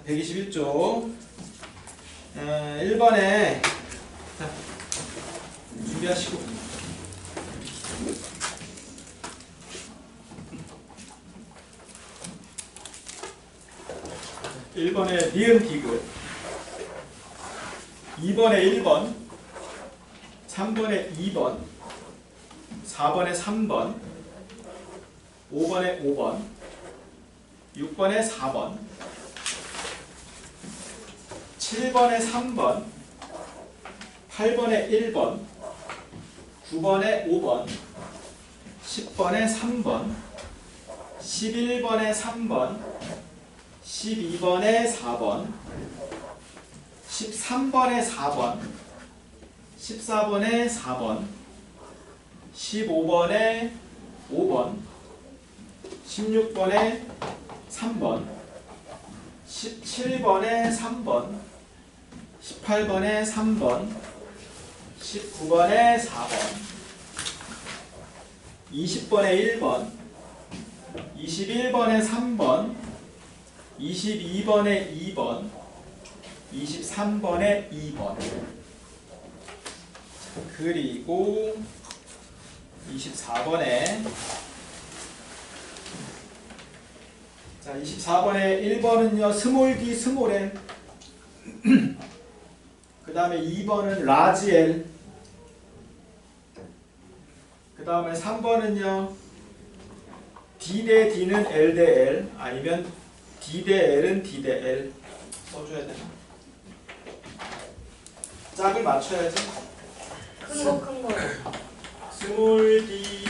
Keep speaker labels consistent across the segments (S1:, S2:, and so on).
S1: 121쪽 1번에 자, 준비하시고 1번에 니은 디귿 2번에 1번 3번에 2번 4번에 3번 5번에 5번 6번에 4번 7번에 3번 8번에 1번 9번에 5번 10번에 3번 11번에 3번 12번에 4번 13번에 4번 14번에 4번 15번에 5번 16번에 3번 17번에 3번 18번에 3번 19번에 4번 20번에 1번 21번에 3번 22번에 2번 23번에 2번 그리고 24번에 자 24번에 1번은요 스몰 d 스몰 l 그 다음에 2번은 라지 l 그 다음에 3번은요 d 대 d는 l 대 l 아니면 d 대 l은 d 대 l 써줘야 되나? 짝을 맞춰야지.
S2: 큰 거.
S1: 스몰 d,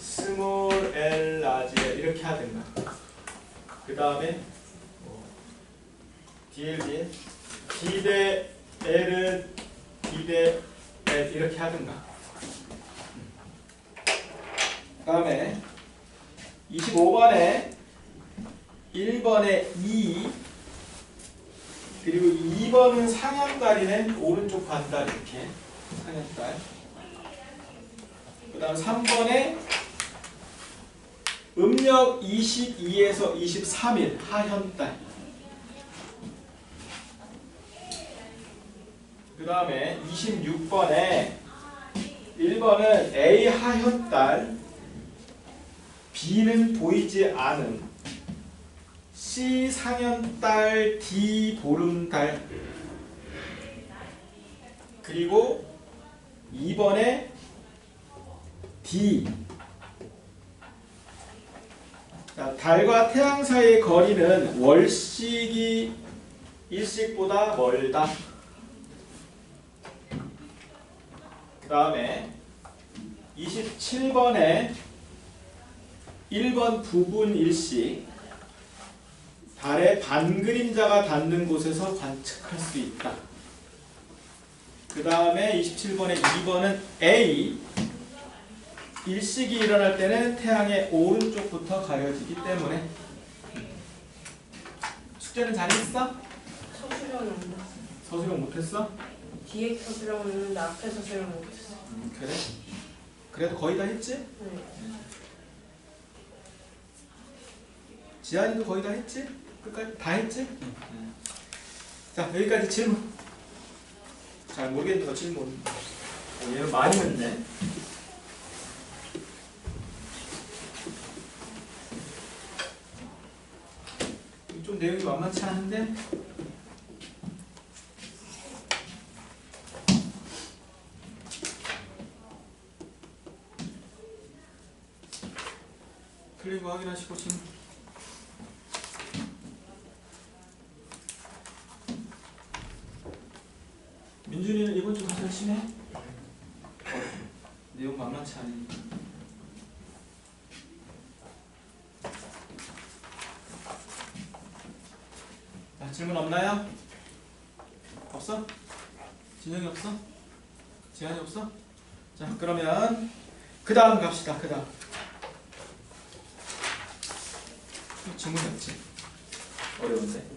S1: 스몰 l, 라지 l 이렇게 하든가. 그 다음에 dl, d 대 l은 d 대 l 이렇게 하든가. 그 다음에 25번에 1번에 2 그리고 2번은 상향달이네. 오른쪽 반달 이렇게 상향달. 그 다음 3번에 음력 22에서 23일 하현달. 그 다음에 26번에 1번은 A 하현달 B는 보이지 않음 C 상현달 D 보름달 그리고 2번에 D 자, 달과 태양 사이의 거리는 월식이 일식보다 멀다. 그 다음에 27번에 1번 부분 일식 달의 반그림자가 닿는 곳에서 관측할 수 있다. 그 다음에 27번에 2번은 A 일식이 일어날 때는 태양의 오른쪽부터 가려지기 때문에. 숙제는 잘했어?
S2: 서술형은 안 됐어.
S1: 서술형 못했어?
S2: 뒤에 서술형은 했는데 앞에 서술형 못했어.
S1: 그래? 그래도 거의 다 했지?
S2: 네.
S1: 지한이도 거의 다 했지? 끝까지 다 했지? 자, 여기까지 질문. 잘 모르겠는 거 질문. 얘는 많이 했네. 좀 내용이 만만치 않은데? 클리브 확인하시고 질문. 민준이는 이번 주 가서 열심히 해? 내용 만만치 않으니까. 자, 질문 없나요? 없어? 진영이 없어? 지한이 없어? 자, 그러면 그 다음 갑시다. 그 다음 질문이 없지? 어려운데?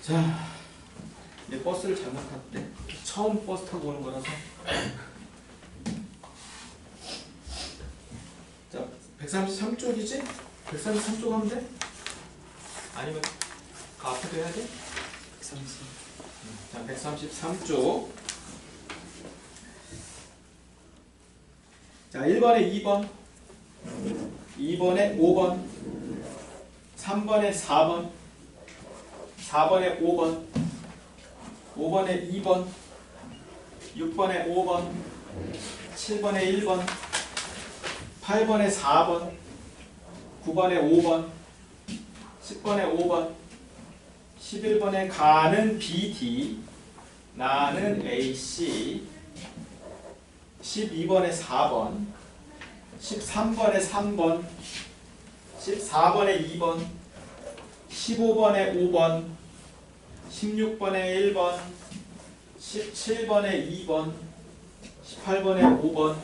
S1: 자, 이제 버스를 잘못 탔대. 처음 버스 타고 오는 거라서. 자, 133쪽이지? 133쪽 하면 돼? 아니면 그 앞에도 해야 돼?
S3: 130.
S1: 자, 133쪽. 자, 1번에 2번, 2번에 5번, 3번에 4번, 4번에 5번, 5번에 2번, 6번에 5번, 7번에 1번, 8번에 4번, 9번에 5번, 10번에 5번, 11번에 가는 BD, 나는 AC, 12번에 4번, 13번에 3번, 14번에 2번, 15번에 5번, 16번에 1번, 17번에 2번, 18번에 5번,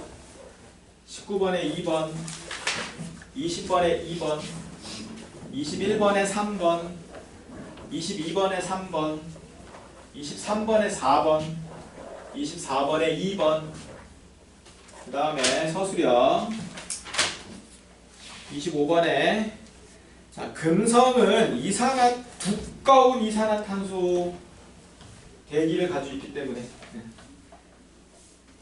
S1: 19번에 2번, 20번에 2번, 21번에 3번, 22번에 3번, 23번에 4번, 24번에 2번, 그 다음에 서술형 25번에 자, 금성은 두꺼운 이산화탄소 대기를 가지고 있기 때문에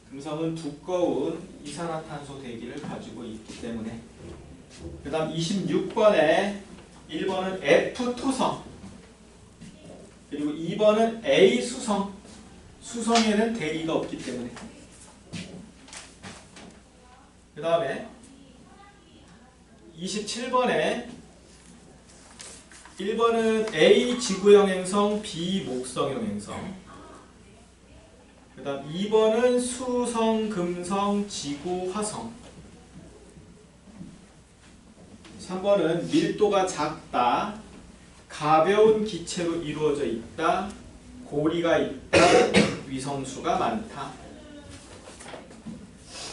S1: 금성은 두꺼운 이산화탄소 대기를 가지고 있기 때문에 그 다음 26번에 1번은 F 토성 그리고 2번은 A 수성 수성에는 대기가 없기 때문에 그 다음에 27번에 1번은 A 지구형 행성, B 목성형 행성. 그 다음 2번은 수성, 금성, 지구, 화성. 3번은 밀도가 작다, 가벼운 기체로 이루어져 있다, 고리가 있다, 위성수가 많다.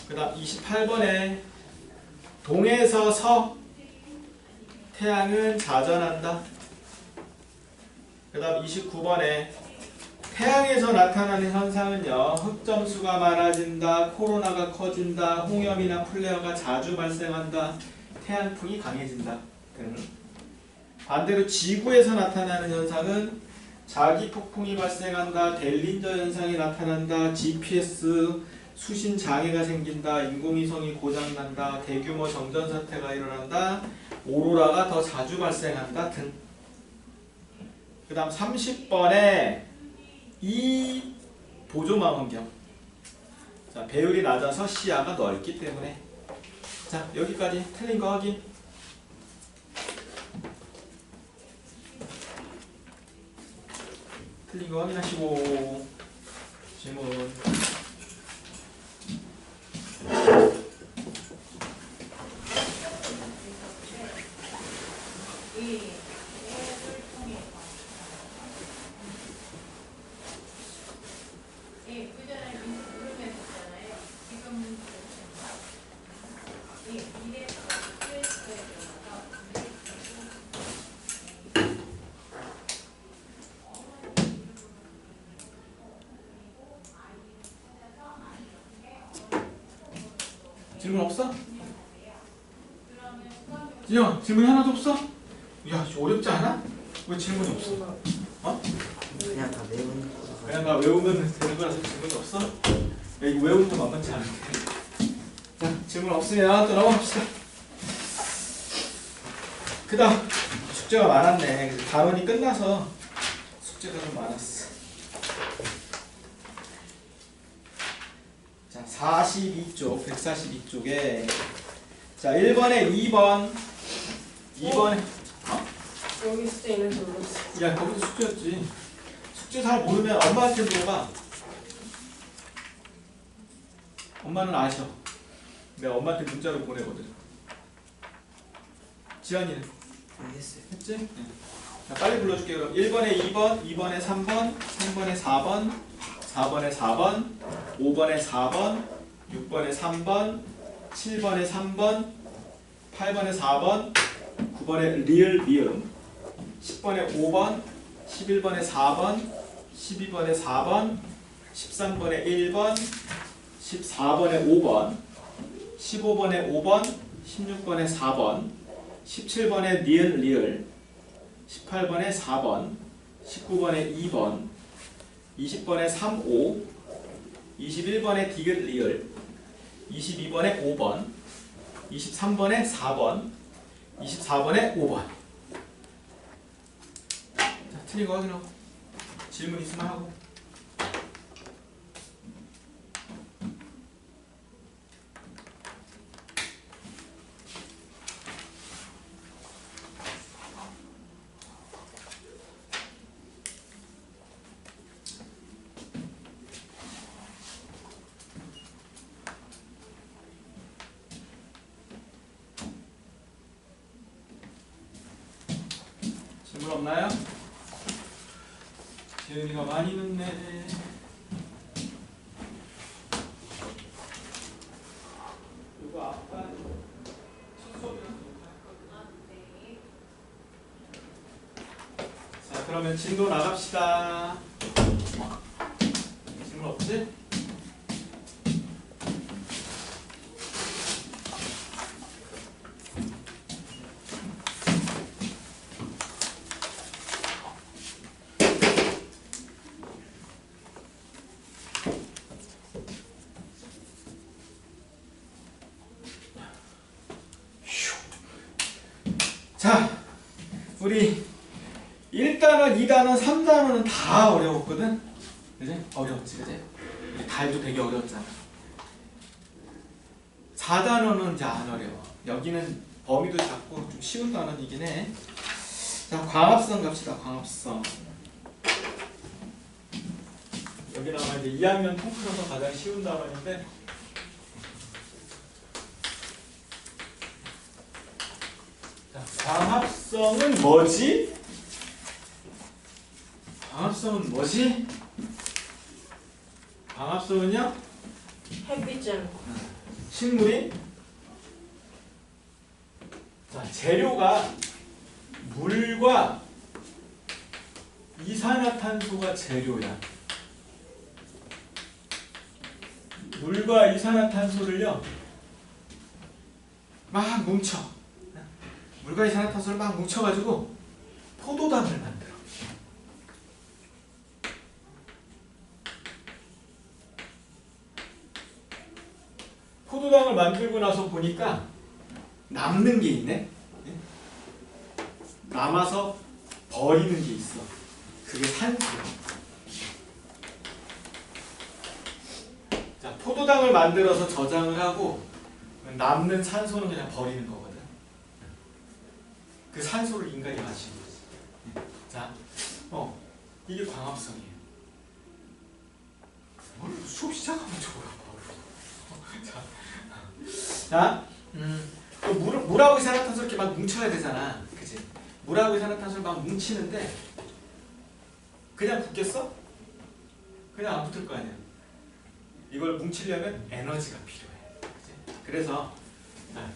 S1: 그 다음 28번에 동에서 서 태양은 자전한다. 그 다음 29번에 태양에서 나타나는 현상은요 흑점수가 많아진다, 코로나가 커진다, 홍염이나 플레어가 자주 발생한다, 태양풍이 강해진다 등. 반대로 지구에서 나타나는 현상은 자기 폭풍이 발생한다, 델린저 현상이 나타난다, GPS 수신 장애가 생긴다, 인공위성이 고장난다, 대규모 정전사태가 일어난다, 오로라가 더 자주 발생한다 등. 그 다음 30번에 이 보조망원경. 자, 배율이 낮아서 시야가 넓기 때문에. 자, 여기까지 틀린 거 확인. 틀린 거 확인하시고 질문. 질문 없어? 진영 질문 하나도 없어? 야 어렵지 않아? 왜 질문이 없어? 어?
S3: 그냥 다 외우는 거.
S1: 그냥 나 외우면 되는 거라서 질문이 없어? 야 이거 외우는 거 만만치 않은데. 자 질문 없으면 또 넘어갑시다. 그 다음 숙제가 많았네. 단원이 끝나서 숙제가 좀 많았어. 자 42쪽 142쪽에 자 1번에 2번 2번에
S2: 여기 숙제 있는지 모르겠어.
S1: 야 거기도 숙제였지. 숙제 잘 모르면 엄마한테 물어봐. 엄마는 아셔. 내가 엄마한테 문자로 보내거든. 지한이는
S3: 했어요.
S1: 했지? 네. 자 빨리 불러줄게. 그럼 1번에 2번 2번에 3번 3번에 4번 4번에 4번 5번에 4번 6번에 3번 7번에 3번 8번에 4번 9번에 리을 미음 10번에 5번 11번에 4번, 12번에 4번, 13번에 1번, 14번에 5번, 15번에 5번, 16번에 4번, 17번에 니은 리을, 18번에 4번, 19번에 2번, 20번에 3, 5, 21번에 디귿 리을, 22번에 5번, 23번에 4번, 24번에 5번. 자, 틀린 거 확인하고 질문 있으면 하고. 질문 없나요? 재은이가 많이 늦네. 이거 아까 수업이랑 녹화했거든. 자, 그러면 진도 나갑시다. 질문 없지? 자, 우리 1단원, 2단원, 3단원은 다 어려웠거든? 그지? 어려웠지, 그지? 달도 되게 어려웠잖아. 4단원은 이제 안 어려워. 여기는 범위도 작고 좀 쉬운 단원이긴 해. 자, 광합성 갑시다, 광합성. 여기는 아마 이제 2학년 통틀어서 가장 쉬운 단원인데, 광합성은 뭐지? 광합성은 뭐지? 광합성은요?
S2: 햇빛은
S1: 식물이 자, 재료가 물과 이산화탄소가 재료야. 물과 이산화탄소를요 막 뭉쳐. 물과 이산화탄소를 막 뭉쳐가지고 포도당을 만들어. 포도당을 만들고 나서 보니까 남는 게 있네. 남아서 버리는 게 있어. 그게 산소야. 자, 포도당을 만들어서 저장을 하고 남는 산소는 그냥 버리는 거거든. 그 산소를 인간이 마시는 거지. 자, 이게 광합성이에요. 수업 시작하면 저거야. 자, 또 물하고 이산화탄소 이렇게 막 뭉쳐야 되잖아, 그지? 물하고 이산화탄소를 막 뭉치는데 그냥 붙겠어? 그냥 안 붙을 거 아니야. 이걸 뭉치려면 에너지가 필요해, 그지? 그래서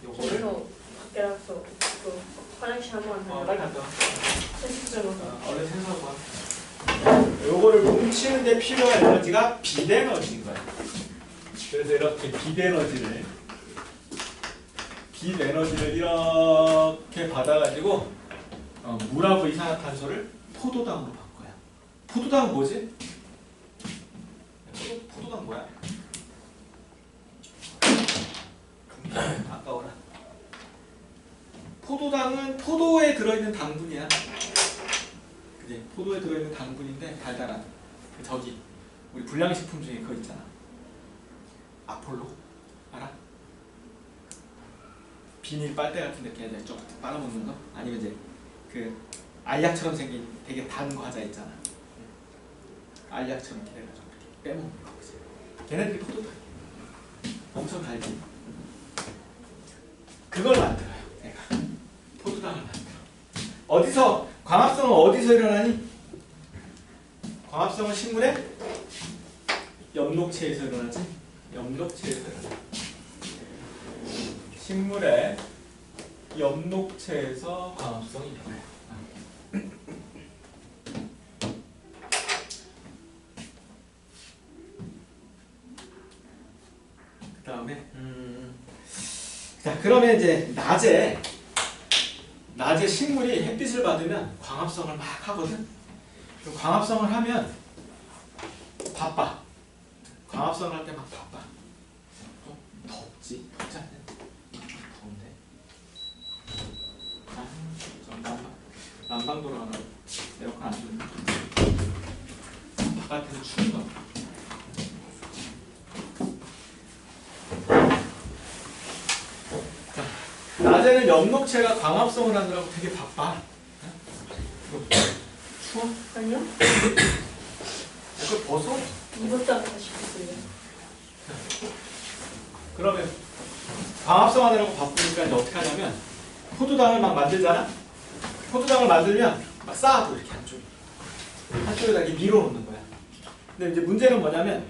S1: 요거를
S2: 그래서 밖에 나가서 그 화장실 한번
S1: 빨리 갔다 와.
S2: 세식점에서
S1: 얼른 생각하고 와. 요거를 뭉치는데 필요한 에너지가 빛에너지인 거야. 그래서 이렇게 빛에너지를 이렇게 받아가지고 물하고 이산화탄소를 포도당으로 바꿔요. 포도당은 뭐지? 포도당 뭐야? 아까워라. 포도당은 포도에 들어있는 당분이야. 그지? 포도에 들어있는 당분인데 달달한. 저기 우리 불량식품 중에 그거 있잖아. 아폴로 알아? 비닐 빨대 같은 데 이렇게 좀 빨아먹는 거? 아니면 이제 그 알약처럼 생긴 되게 단 과자 있잖아. 알약처럼 이렇게 해가지고 이렇게 빼먹는 거. 그치? 걔네들이 포도당이야. 엄청 달지. 그걸 만들어요. 내가 포도당을 만들어. 어디서 광합성은 어디서 일어나니? 광합성은 식물의 엽록체에서 일어나지. 엽록체에서 일어나. 식물의 엽록체에서 광합성이 일어나요. 이번에 이제 낮에 식물이 햇빛을 받으면 광합성을 막 하거든. 그럼 광합성을 하면 바빠. 광합성을 할 때 막 바빠. 좀 덥지? 덥지 않냐? 더운데. 아, 좀 난방 돌아가나? 에어컨 안 틀었나? 바깥에서 추운가 봐. 자, 낮에는 엽록체가 광합성을 하느라고 되게 바빠. 추워?
S2: 아니요?
S1: 그걸 벗어?
S2: 이것도 아까 싶었어요.
S1: 그러면 광합성 하느라고 바쁘니까 이제 어떻게 하냐면 포도당을 막 만들잖아? 포도당을 만들면 막 쌓아도 이렇게 한쪽에다 이렇게 밀어놓는 거야. 근데 이제 문제는 뭐냐면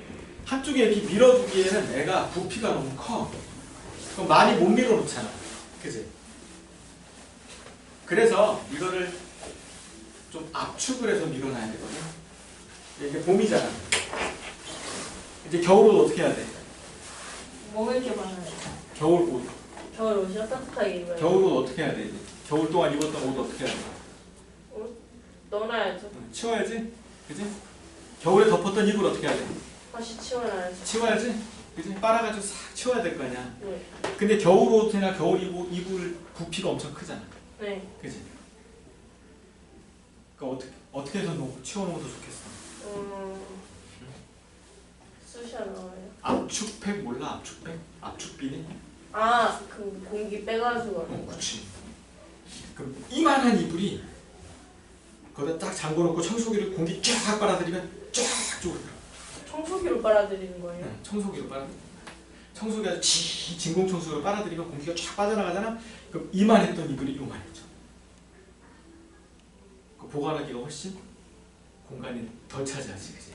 S1: 한쪽에 이렇게 밀어두기에는 애가 부피가 너무 커. 그럼 많이 못 밀어놓잖아. 그지? 그래서 이거를 좀 압축을 해서 밀어놔야 되거든. 이게 봄이잖아. 이제 겨울옷 어떻게 해야 돼?
S2: 뭐가 이렇게 많아요?
S1: 겨울옷.
S2: 겨울 옷이요? 따뜻하게 입어요.
S1: 겨울옷 어떻게 해야 돼? 이제? 겨울 동안 입었던 옷 어떻게 해야 돼?
S2: 넣어놔야죠.
S1: 치워야지? 그지? 겨울에 덮었던 이불 어떻게 해야 돼?
S2: 다시 치워놔야죠.
S1: 치워야지? 그지? 빨아가지고 싹 치워야 될 거 아니야.
S2: 네.
S1: 근데 겨울옷이나 겨울 이불 부피가 엄청 크잖아.
S2: 네.
S1: 그지? 그러니까 어떻게 해서 치워놓으면 더 좋겠어?
S2: 쑤셔 넣어요.
S1: 압축팩 몰라? 압축팩? 압축비니?
S2: 아, 그 공기 빼가지고.
S1: 그치. 그럼 이만한 이불이 거기다 딱 잠궈놓고 청소기를 공기 쫙 빨아들이면 쫙 쪼그려.
S2: 청소기로 빨아들이는 거예요?
S1: 응, 청소기로 빨아들여. 청소기 아주 진공 청소기로 빨아들이면 공기가 쫙 빠져나가잖아. 그럼 이만했던 이불이 요만해져. 그 보관하기가 훨씬 공간이 덜 차지하지, 그지?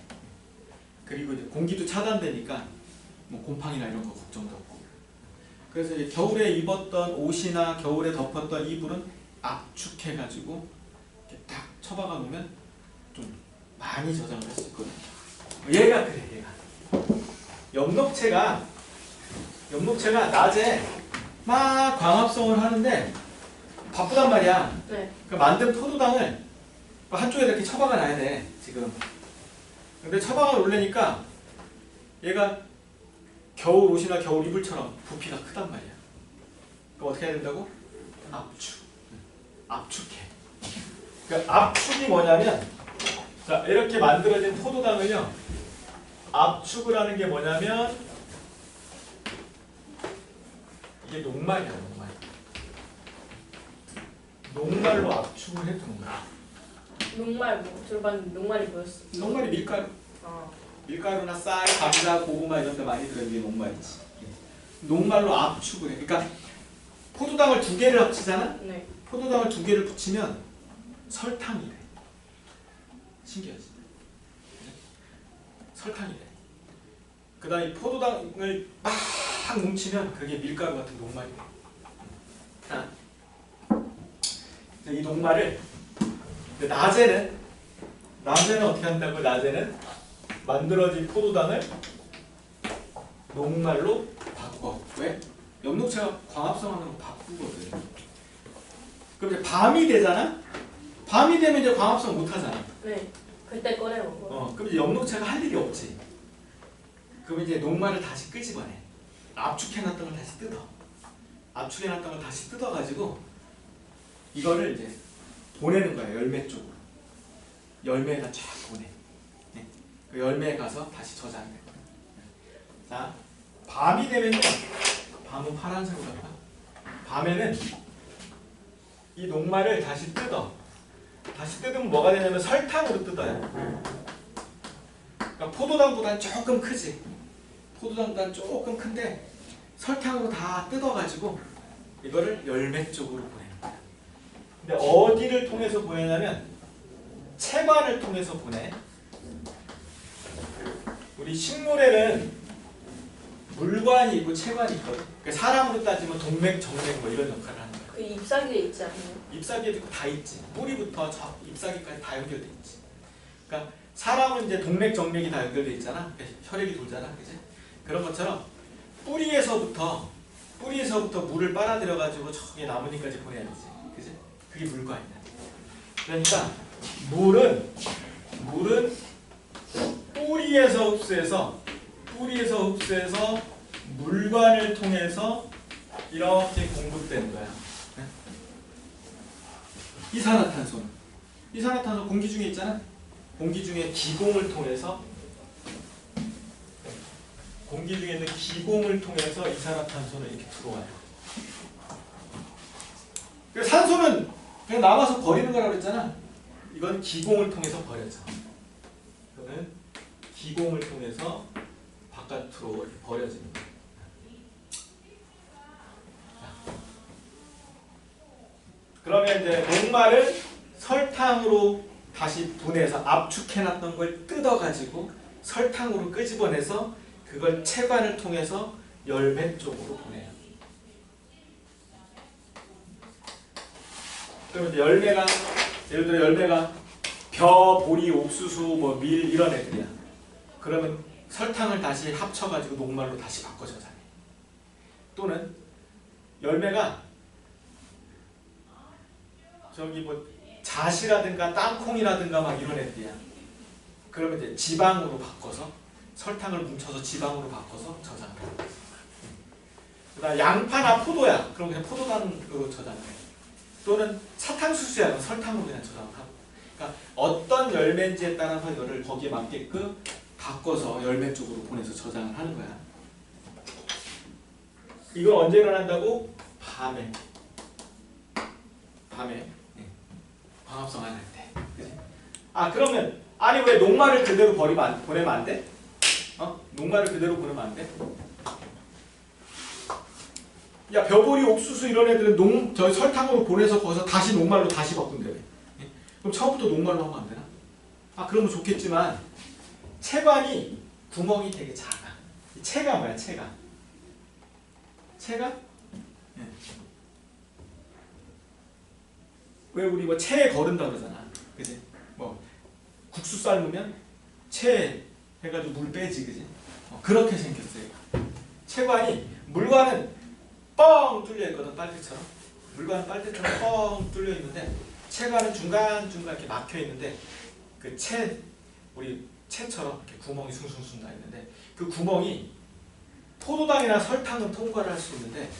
S1: 그리고 이제 공기도 차단되니까 뭐 곰팡이나 이런 거 걱정도 없고. 그래서 이제 겨울에 입었던 옷이나 겨울에 덮었던 이불은 압축해가지고 이렇게 딱 처박아 놓으면 좀 많이 저장을 할 수 있거든. 얘가 그래, 얘가. 엽록체가 낮에 막 광합성을 하는데 바쁘단 말이야.
S2: 네.
S1: 그 만든 포도당을 한쪽에 이렇게 처박아 놔야 돼, 지금. 근데 처박아 놓으려니까 얘가 겨울 옷이나 겨울 이불처럼 부피가 크단 말이야. 그럼 어떻게 해야 된다고? 압축. 압축해. 그 압축이 뭐냐면, 자, 이렇게 만들어진 포도당을요, 압축을 하는 게 뭐냐면, 이게 녹말이야, 녹말. 녹말로 압축을 해두는 거야.
S2: 녹말 뭐 들어봤는데 녹말이 뭐였어?
S1: 녹말이 밀가루.
S2: 아.
S1: 밀가루나 쌀, 감자, 고구마 이런 데 많이 들어있는 게 녹말이지. 녹말로 압축을 해. 그러니까 포도당을 2개를 합치잖아?
S2: 네.
S1: 포도당을 2개를 붙이면 설탕이 돼. 신기하지? 설탕이 돼. 그 다음에 포도당을 막 뭉치면 그게 밀가루 같은 녹말이 돼. 자, 이 녹말을 낮에는 어떻게 한다고? 낮에는 만들어진 포도당을 녹말로 바꿔. 왜? 엽록체가 광합성하는 거 바꾸거든. 그럼 이제 밤이 되잖아? 밤이 되면 이제 광합성 못 하잖아.
S2: 네. 그때 꺼내 먹어.
S1: 그럼 이제 엽록체가 할 일이 없지. 그럼 이제 녹말을 다시 끄집어내. 압축해놨던 걸 다시 뜯어. 압축해놨던 걸 다시 뜯어가지고 이거를 이제 보내는 거야, 열매 쪽으로. 열매에다 쫙 보내. 네. 그 열매에 가서 다시 저장해. 자, 밤이 되면요. 밤은 파란색으로 할까? 밤에는 이 녹말을 다시 뜯어. 다시 뜯으면 뭐가 되냐면 설탕으로 뜯어요. 그러니까 포도당보다는 조금 크지. 포도당보다는 조금 큰데 설탕으로 다 뜯어가지고 이거를 열매 쪽으로 보내는 거야. 근데 어디를 통해서 보내냐면 체관을 통해서 보내. 우리 식물에는 물관이 있고 체관이 있거든. 그러니까 사람으로 따지면 동맥, 정맥 뭐 이런 역할을 하는 거야.
S2: 그 잎사귀에 있지 않나요?
S1: 잎사귀에도 있고 다 있지. 뿌리부터 저 잎사귀까지 다 연결돼 있지. 그러니까 사람은 이제 동맥, 정맥이 다 연결돼 있잖아. 혈액이 돌잖아, 그지? 그런 것처럼 뿌리에서부터 뿌리에서부터 물을 빨아들여가지고 저기 나뭇잎까지 보내야 되지. 그지? 그게 물과이야. 그러니까 물은 뿌리에서 흡수해서 물관을 통해서 이렇게 공급되는 거야. 네? 이산화탄소 공기 중에 있잖아. 공기 중에 기공을 통해서 공기 중에 있는 기공을 통해서 이산화탄소는 이렇게 들어와요. 그래서 산소는 그냥 남아서 버리는 거라고 그랬잖아. 이건 기공을 통해서 버려져. 이거는 기공을 통해서 바깥으로 이렇게 버려지는 거야. 그러면 이제 녹말을 설탕으로 다시 분해서 압축해놨던 걸 뜯어가지고 설탕으로 끄집어내서 그걸 체관을 통해서 열매 쪽으로 보내요. 그러면 이제 열매가 예를 들어 열매가 벼, 보리, 옥수수, 뭐 밀 이런 애들이야. 그러면 설탕을 다시 합쳐가지고 녹말로 다시 바꿔줘잖아요. 또는 열매가 저기 뭐 잣이라든가 땅콩이라든가 막 이런 애들이야. 그러면 이제 지방으로 바꿔서 설탕을 뭉쳐서 지방으로 바꿔서 저장을 해요. 그다음 양파나 포도야. 그럼 그냥 포도당으로 저장을 해요. 또는 사탕수수야. 그럼 설탕으로 그냥 저장을 하고. 그러니까 어떤 열매인지에 따라서 열을 거기에 맞게끔 바꿔서 열매 쪽으로 보내서 저장을 하는 거야. 이걸 언제 일어난다고? 밤에. 광합성 안 할 때. 그치? 아 그러면 아니 왜 녹말을 그대로 보내면 안 돼? 녹말을 그대로 보내면 안 돼? 야 벼보리 옥수수 이런 애들은 저 설탕으로 보내서 거기서 다시 녹말로 다시 바꾼대. 그럼 처음부터 녹말로 하면 안 되나? 아 그러면 좋겠지만 체관이 구멍이 되게 작아. 이 체가 뭐야 체가? 체가? 왜 우리 뭐 체에 거른다 그러잖아. 그지? 뭐 국수 삶으면 체 해가지고 물 빼지, 그지? 그렇게 생겼어요. 체관이 물과는 뻥 뚫려 있거든, 빨대처럼. 물과는 빨대처럼 뻥 뚫려 있는데 체관은 중간중간 이렇게 막혀 있는데 그 우리 채처럼 이렇게 구멍이 숭숭숭 나 있는데 그 구멍이 포도당이나 설탕은 통과를 할 수 있는데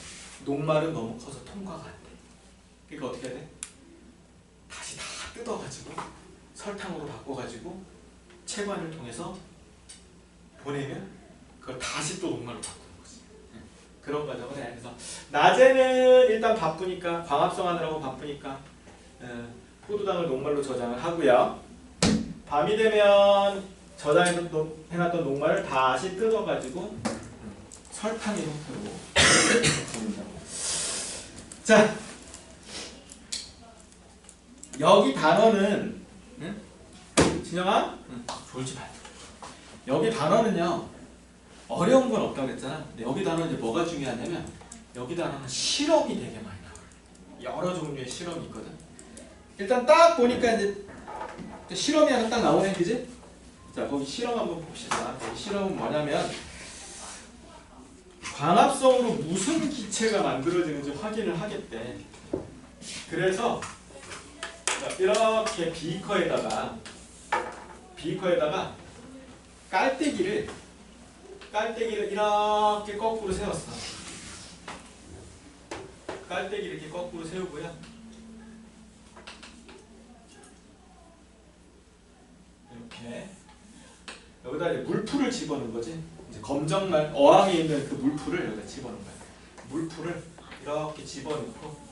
S1: 녹말은 너무 커서 통과가 안 돼. 그러니까 어떻게 해야 돼? 다시 다 뜯어가지고 설탕으로 바꿔가지고 체관을 통해서 보내면 그걸 다시 또 녹말로 바꾸는 거지. 그런 과정을 해. 그래서 낮에는 일단 바쁘니까 광합성하느라고 바쁘니까 포도당을 녹말로 저장을 하고요. 밤이 되면 저장해놨던 녹말을 다시 뜯어가지고 설탕의 형태로 보낸다고. 자, 여기 단어는 진영아? 졸지 마. 여기 단어는요 어려운 건 없다고 그랬잖아. 근데 여기 단어는 이제 뭐가 중요하냐면 여기 단어는 실험이 되게 많이 나와요. 여러 종류의 실험이 있거든. 일단 딱 보니까 이제 실험이 하나 딱 나오네, 그지? 자, 거기 실험 한번 봅시다. 거기 실험은 뭐냐면 광합성으로 무슨 기체가 만들어지는지 확인을 하겠대. 그래서 이렇게 비커에다가 깔때기를 이렇게 거꾸로 세웠어. 깔때기를 이렇게 거꾸로 세우고요. 이렇게 여기다 이제 물풀을 집어넣은 거지. 이제 검정말 어항에 있는 그 물풀을 여기다 집어넣은 거야. 물풀을 이렇게 집어넣고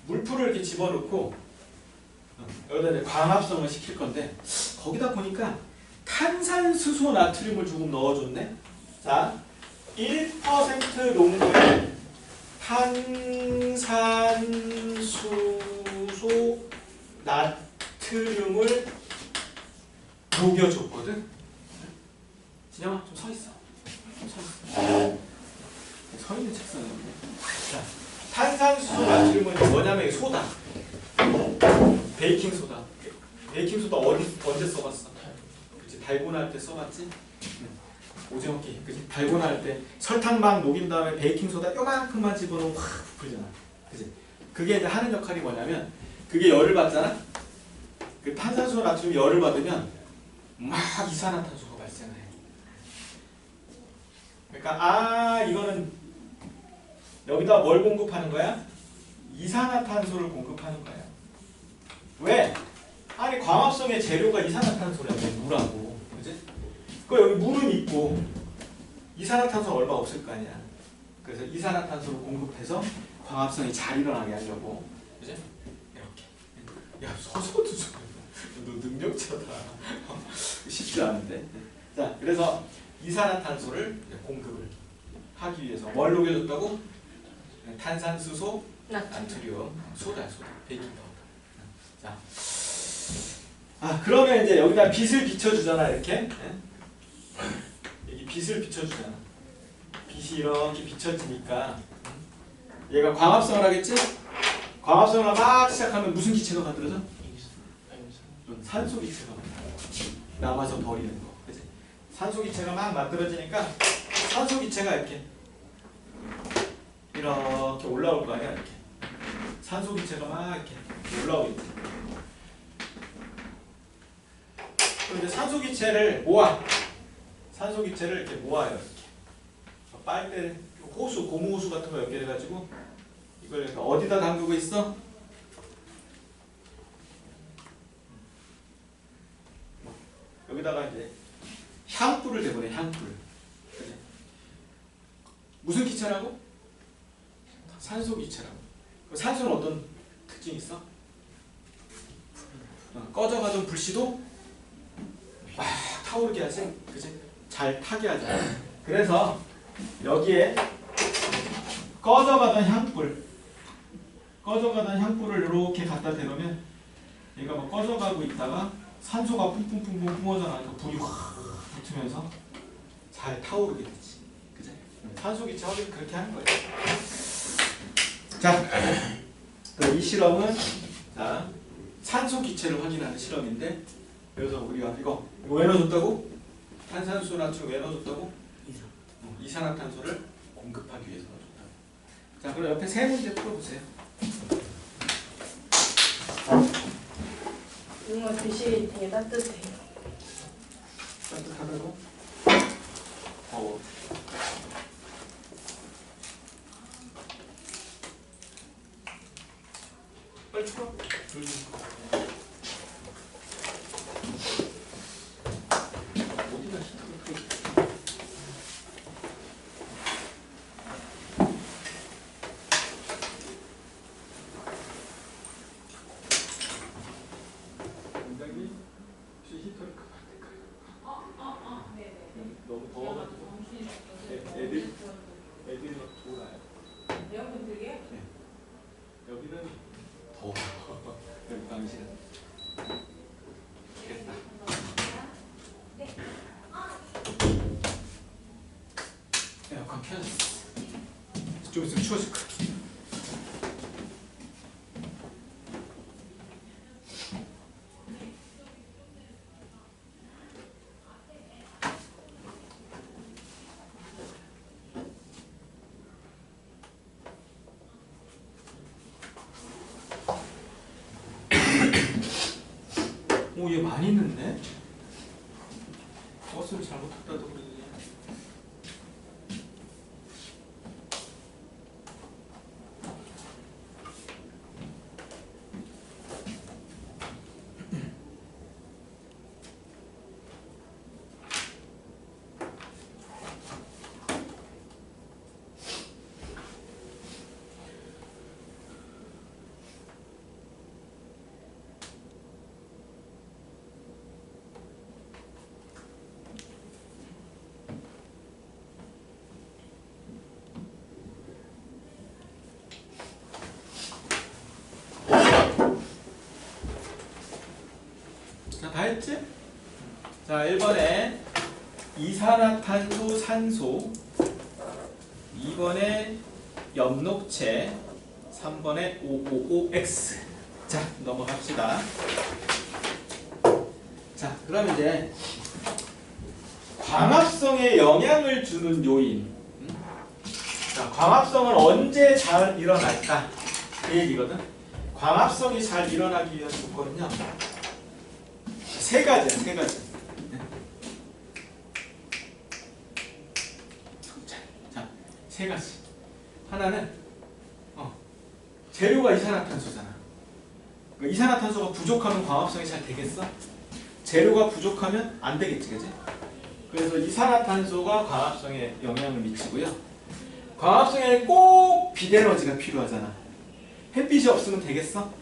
S1: 물풀을 이렇게 집어넣고 여기다 이제 광합성을 시킬 건데 거기다 보니까 탄산수소 나트륨을 조금 넣어줬네. 자, 1% 농도의 탄산수소 나트륨을 녹여줬거든. 진영아 좀 서 있어. 서 있는 책상이 없네. 자, 탄산수소 나트륨은 뭐냐면 소다, 베이킹 소다. 베이킹소다 언제 써봤어? 그치, 달고나 할 때 써봤지? 오징어 게임, 그치? 달고나 할 때 설탕 막 녹인 다음에 베이킹소다 요만큼만 집어넣으면 확 부풀잖아. 그치? 그게 이제 하는 역할이 뭐냐면 그게 열을 받잖아? 그 탄산수 나트륨이 열을 받으면 막 이산화탄소가 발생해. 그러니까 이거는 여기다 뭘 공급하는 거야? 이산화탄소를 공급하는 거야. 왜? 아니 광합성의 재료가 이산화탄소라며 물하고, 그지? 그 여기 물은 있고 이산화탄소 얼마 없을 거 아니야. 그래서 이산화탄소를 공급해서 광합성이 잘 일어나게 하려고, 그지? 이렇게. 야 서서도 너 능력자다. 쉽지 않은데. 자, 그래서 이산화탄소를 공급을 하기 위해서 뭘 녹여줬다고? 탄산수소, 나트륨, 소다, 베이킹 파우더. 자, 그러면 이제 여기다 빛을 비춰주잖아, 이렇게. 여기 빛을 비춰주잖아. 빛이 이렇게 비춰지니까 얘가 광합성을 하겠지? 광합성을 막 시작하면 무슨 기체가 만들어져? 산소 기체가 남아서 버리는 거. 그치? 산소 기체가 막 만들어지니까 산소 기체가 이렇게 올라올 거 아니야, 이렇게. 산소 기체가 막 이렇게 올라오겠지. 그럼 이제 산소 기체를 모아. 산소 기체를 이렇게 모아요, 이렇게. 빨대, 호수, 고무호수 같은 거 연결해가지고 이걸 이렇게 어디다 담그고 있어? 여기다가 이제 향불을 대보내, 향불. 그래. 무슨 기체라고? 산소 기체라고. 산소는 어떤 특징이 있어? 꺼져가던 불씨도 막 타오르게 하지, 그치? 잘 타게 하잖아. 그래서 여기에 꺼져가던 향불을 이렇게 갖다 대놓으면 얘가 막 꺼져가고 있다가 산소가 뿜뿜뿜뿜 뿜어져 나니까 불이 확 붙으면서 잘 타오르게 되지. 그치? 산소 기체 확인 그렇게 하는 거예요. 자, 이 실험은 자, 산소 기체를 확인하는 실험인데, 그래서 우리가 이거 왜 넣어줬다고? 탄산수 나트륨 왜 넣어줬다고? 이산화탄소를 공급하기 위해서 넣어줬다고. 자, 그럼 옆에 세 문제 풀어보세요.
S2: 뭔가 빛이 되게 따뜻해요.
S1: 따뜻하다고? 더워. 빨리 풀어. 어디가 히터가 크게. 굉장히 혹시 히터를 크게 안 될까요? 너무 더워가지고 애들이 막 돌아요.
S2: 에어컨 들게?
S1: 네. 여기는 더워. 여기 방실은 됐다. 에어컨 켜졌어. 좀 있으면 추워질 거야. 오, 얘 많이 있는데? 버스를 잘못 탔다도 그러지. 자, 다 했지? 자, 1번에 이산화탄소, 산소, 2번에 엽록체, 3번에 OOOX. 자, 넘어갑시다. 자, 그럼 이제 광합성에 영향을 주는 요인. 자, 광합성은 언제 잘 일어날까? 그 얘기거든. 광합성이 잘 일어나기 위한 조건은요. 세 가지야, 세 가지. 자, 세 가지. 하나는 재료가 이산화탄소잖아. 그러니까 이산화탄소가 부족하면 광합성이 잘 되겠어? 재료가 부족하면 안 되겠지, 그지? 그래서 이산화탄소가 광합성에 영향을 미치고요. 광합성에 꼭 빛에너지가 필요하잖아. 햇빛이 없으면 되겠어?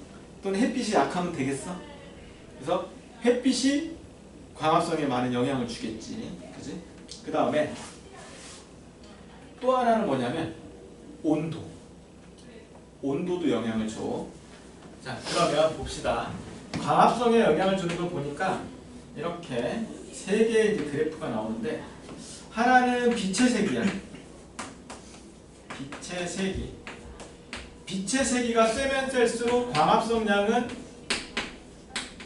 S1: 또는 햇빛이 약하면 되겠어? 그래서 햇빛이 광합성에 많은 영향을 주겠지, 그지? 그 다음에 또 하나는 뭐냐면 온도. 온도도 영향을 줘. 자, 그러면 봅시다. 광합성에 영향을 주는 걸 보니까 이렇게 세 개의 이제 그래프가 나오는데 하나는 빛의 세기야. 빛의 세기. 빛의 세기가 세면 셀수록 광합성량은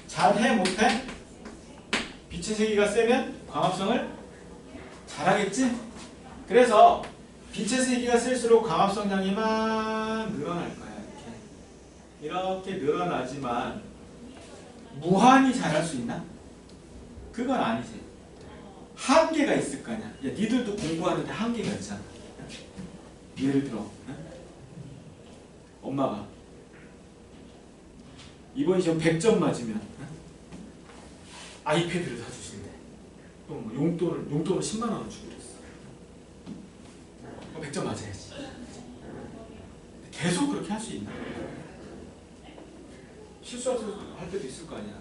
S1: 잘해 못해? 빛의 세기가 세면 광합성을 잘하겠지? 그래서 빛의 세기가 셀수록 광합성량이 막 늘어날 거야. 이렇게 늘어나지만 무한히 잘할 수 있나? 그건 아니지. 한계가 있을 거 아니야. 야, 니들도 공부하는데 한계가 있잖아. 예를 들어 엄마가 이번 시험 100점 맞으면 아이패드를 사주신대. 또 뭐 용돈을 10만 원을 주고 있어. 100점 맞아야지. 계속 그렇게 할 수 있나? 실수할 때도 있을 거 아니야.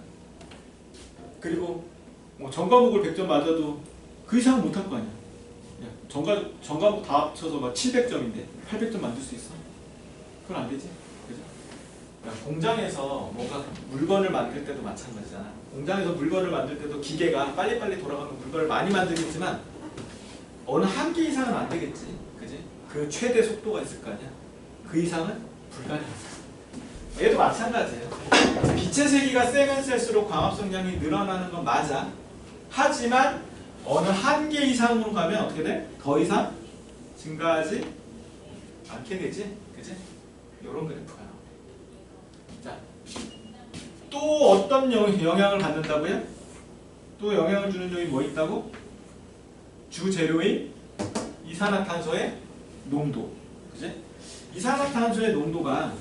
S1: 그리고 뭐 전과목을 100점 맞아도 그 이상은 못할 거 아니야. 전과목 다 합쳐서 막 700점인데 800점 만들 수 있어? 그건 안 되지. 그죠? 그러니까 공장에서 뭔가 물건을 만들 때도 마찬가지잖아. 공장에서 물건을 만들 때도 기계가 빨리빨리 돌아가는 물건을 많이 만들겠지만 어느 한계 이상은 안 되겠지. 그지? 그 최대 속도가 있을 거 아니야. 그 이상은 불가능하지. 얘도 마찬가지예요. 빛의 세기가 세면 셀수록 광합성량이 늘어나는 건 맞아. 하지만 어느 한계 이상으로 가면 어떻게 돼? 더 이상 증가하지 않게 되지. 그지? 이런 그래프가 나와. 자, 또 어떤 영향을 받는다고요? 또 영향을 주는 요인이 뭐 있다고? 주재료인 이산화탄소의 농도. 그지? 이산화탄소의 농도가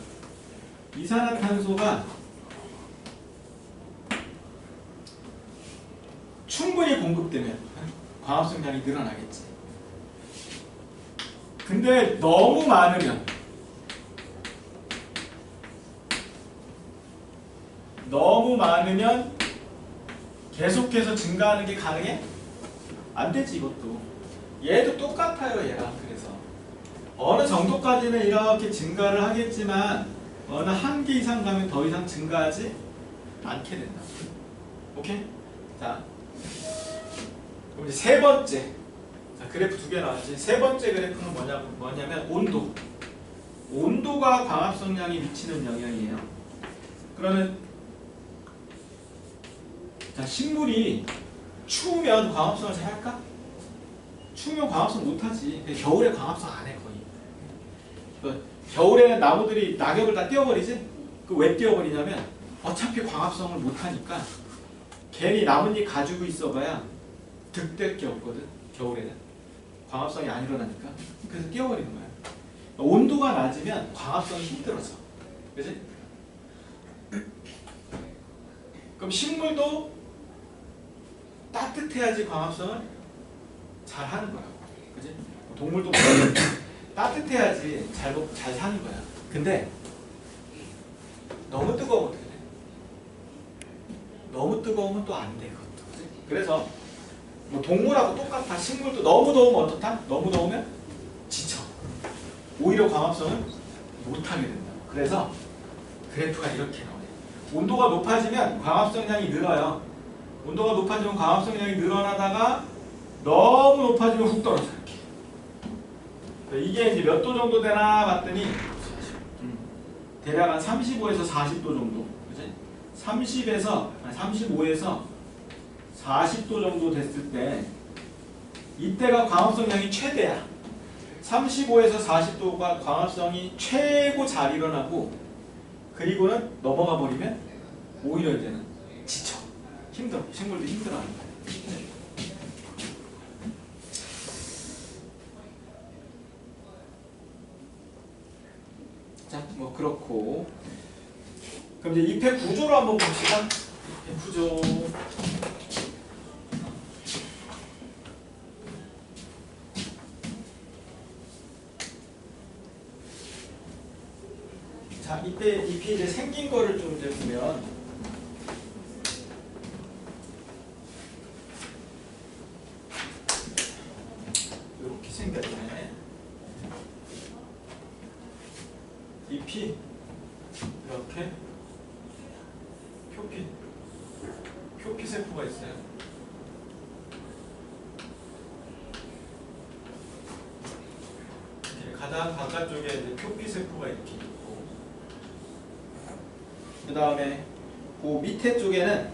S1: 충분히 공급되면 광합성량이 늘어나겠지. 근데 너무 많으면 계속해서 증가하는 게 가능해? 안 되지. 이것도 얘도 똑같아요. 얘랑. 그래서 어느 정도까지는 이렇게 증가를 하겠지만 어느 한계 이상 가면 더 이상 증가하지 않게 된다. 오케이? 자, 그럼 이제 세 번째. 자, 그래프 두 개 나왔지. 세 번째 그래프는 뭐냐면 온도. 온도가 광합성량에 미치는 영향이에요. 그러면 자, 식물이 추우면 광합성을 잘 할까? 추우면 광합성 못하지. 겨울에 광합성 안 해, 거의. 겨울에는 나무들이 낙엽을 다 띄워버리지? 그 왜 띄워버리냐면 어차피 광합성을 못하니까 괜히 나뭇잎 가지고 있어봐야 득될 게 없거든. 겨울에는 광합성이 안 일어나니까. 그래서 띄워버리는 거야. 온도가 낮으면 광합성이 힘들어져. 그치? 그럼 식물도 따뜻해야지 광합성을 잘 하는 거라고. 그치? 동물도 따뜻해야지 잘 사는 거야. 근데 너무 뜨거우면 어떻게 돼? 너무 뜨거우면 또 안 돼, 그것도. 그치? 그래서 뭐 동물하고 똑같아. 식물도 너무 더우면 어떻다? 너무 더우면 지쳐. 오히려 광합성을 못하게 된다. 그래서 그래프가 이렇게 나오네. 온도가 높아지면 광합성량이 늘어요. 온도가 높아지면 광합성량이 늘어나다가 너무 높아지면 훅 떨어져. 이렇게. 이게 이제 몇 도 정도 되나 봤더니 대략 한 35에서 40도 정도. 그치? 35에서 40도 정도 됐을 때 이때가 광합성량이 최대야. 35에서 40도가 광합성이 최고 잘 일어나고 그리고는 넘어가 버리면 오히려 이제는 지쳐. 힘들어. 식물도 힘들어하는 거야. 자, 뭐 그렇고 그럼 이제 잎의 구조로 한번 봅시다. 잎의 구조. 자, 이때 잎이 이제 생긴 거를 좀 이제 보면 이렇게 생겼네. 잎이 이렇게 표피 세포가 있어요. 이렇게 가장 바깥쪽에 이제 표피 세포가 이렇게 있고, 그 다음에 그 밑에 쪽에는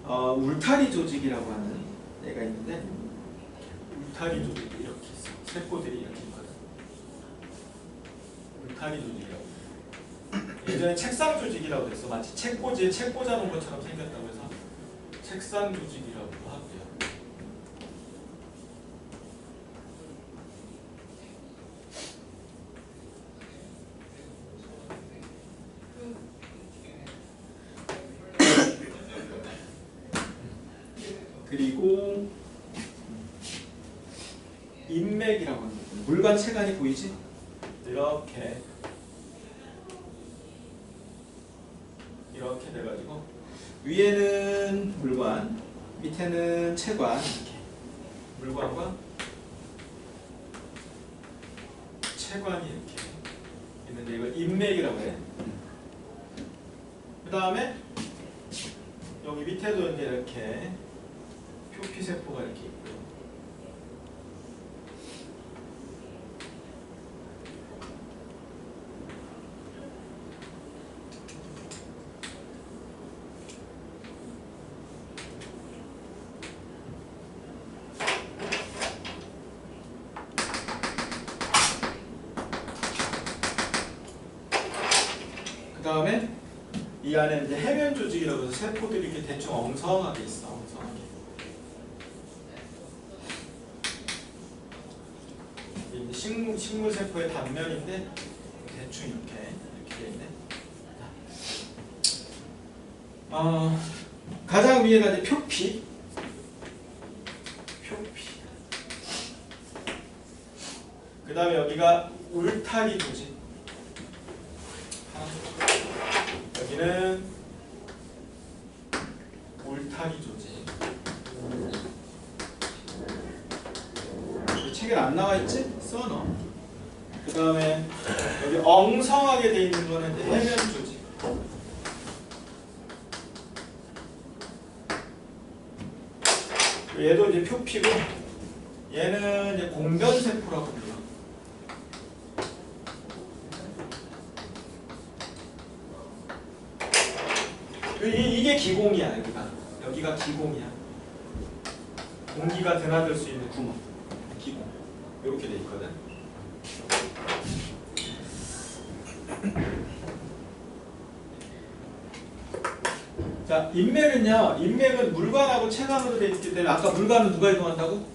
S1: 울타리 조직이라고 하는 애가 있는데, 울타리 조직이 이렇게 있어. 세포들이 이렇게 있거든. 울타리 조직이라고. 예전에 책상 조직이라고 했어. 마치 책꽂이에 책 꽂아놓은 것처럼 생겼다고 해서 책상 조직이라고 하고요. 그리고 인맥이라고 하는 거. 물관 체관이 보이지? 이렇게 돼가지고 위에는 물관, 밑에는 체관, 이렇게 물관과 체관이 이렇게 있는데 이걸 인맥이라고 해. 그 다음에 여기 밑에도 이제 이렇게 표피 세포가 이렇게 있고요. 그 다음에 이 안에 이제 해면 조직이라고 해서 세포들이 이렇게 대충 엉성하게 있어. 엉성하게. 이게 식물 세포의 단면인데 대충 이렇게 돼 있네. 가장 위에가 이제 표피. 그 다음에 여기가 울타리 조직. 여기는 울타리 조직. 책에 안 나와 있지? 써넣어. 그 다음에 여기 엉성하게 돼 있는 거는 이제 해면 조직. 얘도 이제 표피고, 얘는 이제 공변세포라고 불러. 이게 기공이야. 여기가 기공이야. 공기가 드나들 수 있는 구멍, 기공. 이렇게 돼 있거든. 자, 인맥은요. 인맥은 물관하고 체관으로 돼 있기 때문에 아까 물관은 누가 이동한다고?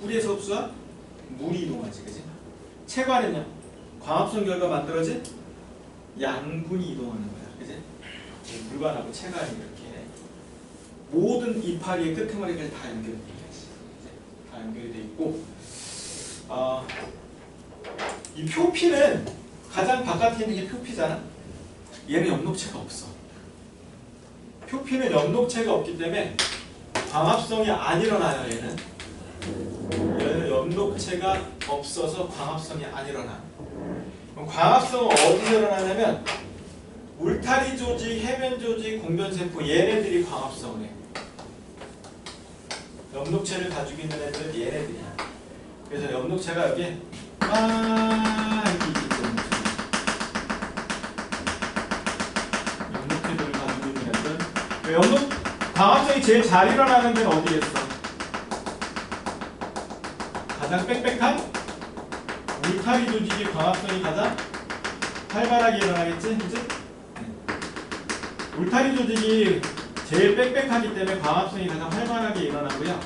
S1: 뿌리에서 흡수한 물이 이동하지, 그지? 체관은요. 광합성 결과 만들어진 양분이 이동하는 거야, 그지? 물관하고 체관이 이렇게 모든 이파리의 끄트머리까지 다 연결돼 있지. 다 연결이 돼 있고, 이 표피는 가장 바깥에 있는 게 표피잖아. 얘는 엽록체가 없어. 표피는 엽록체가 없기 때문에 광합성이 안 일어나요. 얘는 엽록체가 없어서 광합성이 안 일어나. 그럼 광합성은 어디서 일어나냐면 울타리 조직, 해면 조직, 공변세포 얘네들이 광합성을 해. 엽록체를 가지고 있는 애들은 얘네들이야. 그래서 엽록체가 여기에 이렇게 있기 때문에 엽록체들을 가지고 있는 애들은 광합성이 제일 잘 일어나는 데는 어디겠어? 가장 빽빽한 울타리 조직이 광합성이 가장 활발하게 일어나겠지? 그치? 울타리 조직이 제일 빽빽하기 때문에 광합성이 가장 활발하게 일어나고요.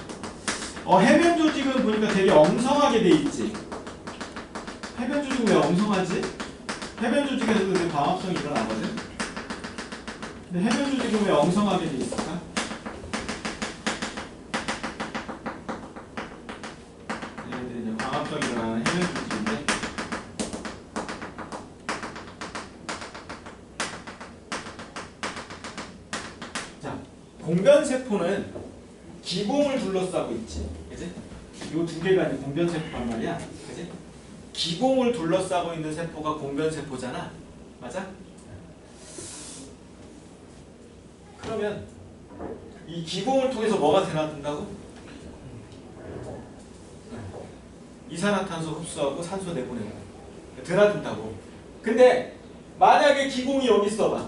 S1: 해변 조직은 보니까 되게 엉성하게 돼 있지. 해변 조직은 왜 엉성하지? 해변 조직에서도 되게 광합성이 일어나거든. 근데 해변 조직은 왜 엉성하게 돼 있을까? 얘네들이 이제 광합성이 일어나는 해변 조직인데. 자, 공변세포는 기공을 둘러싸고 있지. 그지? 요 두 개가 이제 공변세포란 말이야. 그지? 기공을 둘러싸고 있는 세포가 공변세포잖아. 맞아? 그러면 이 기공을 통해서 뭐가 드나든다고? 이산화탄소 흡수하고 산소 내보내고 드나든다고. 근데 만약에 기공이 여기 있어봐.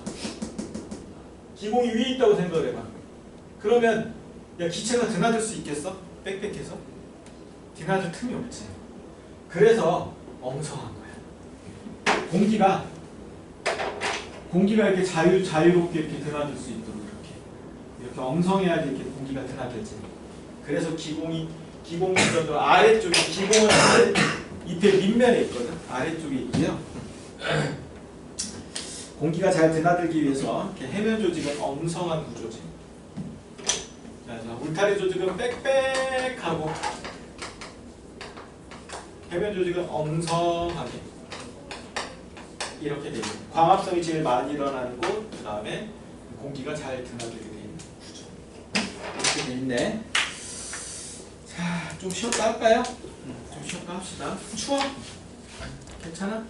S1: 기공이 위에 있다고 생각을 해봐. 그러면 야, 기체가 드나들 수 있겠어? 빽빽해서? 드나들 틈이 없지. 그래서 엉성한 거야. 공기가 이렇게 자유롭게 이렇게 드나들 수 있도록 이렇게 엉성해야지 이렇게 공기가 드나들지. 그래서 기공이 좀 아래쪽에 기공은 잎의 밑면에 있거든. 아래쪽에 있고요. 공기가 잘 드나들기 위해서 이렇게 해면 조직은 엉성한 구조지. 그래서 울타리 조직은 빽빽하고 해변 조직은 엉성하게 이렇게 되죠. 광합성이 제일 많이 일어나는 곳, 그 다음에 공기가 잘 드나들게 되는 구조. 이렇게 돼 있네. 자, 좀 쉬었다 할까요? 좀 쉬었다 합시다. 추워? 괜찮아?